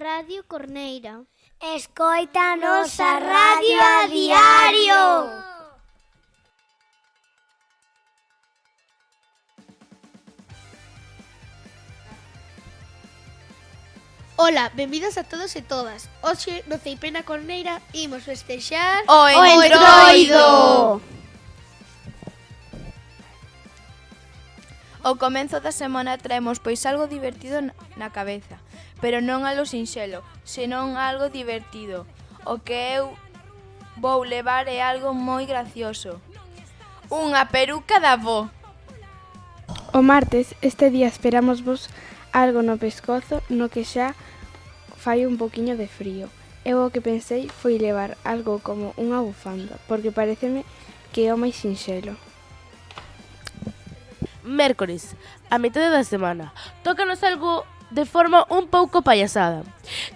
Radio Corneira. Escoítanos a radio a diario. Ola, benvidos a todos e todas. Hoxe no Ceipena Corneira imos festexar O Entroido. O comenzo da semana traemos pois algo divertido na cabeza, pero non algo sinxelo, senón algo divertido. O que eu vou levar é algo moi gracioso. Unha peruca da avó. O martes, este día esperamos vos algo no pescozo no que xa fai un poquiño de frío. Eu o que pensei foi levar algo como unha bufanda, porque pareceme que é o máis sinxelo. Mércores, a metade da semana. Tócanos algo de forma un pouco payasada.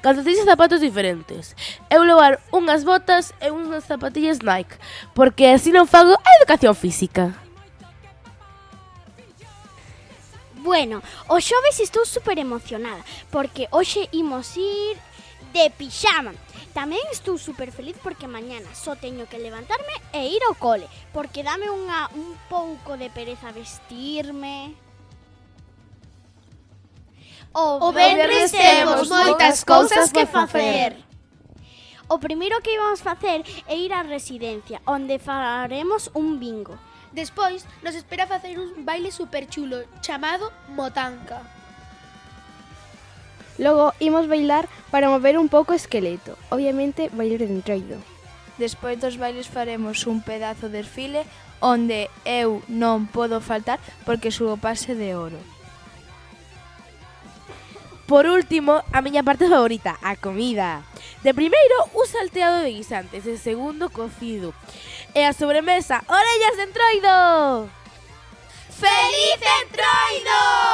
Calcetines e zapatos diferentes. Eu levar unhas botas e unhas zapatillas Nike, porque así non fago a educación física. Bueno, o xoves estou super emocionada, porque hoxe imos ir de pixama. Tamén estou super feliz porque mañana só teño que levantarme e ir ao cole, porque dame un pouco de pereza vestirme. O venres temos moitas cousas que facer. O primeiro que íbamos facer é ir á residencia, onde faremos un bingo. Despois nos espera facer un baile super chulo chamado Motanca. Logo, imos bailar para mover un pouco o esqueleto. Obviamente, bailar de entroido. Despois dos bailes faremos un pedazo de desfile onde eu non podo faltar porque subo pase de oro. Por último, a miña parte favorita, a comida. De primeiro, un salteado de guisantes, de segundo, cocido. E a sobremesa, orellas de entroido! ¡Feliz Entroido!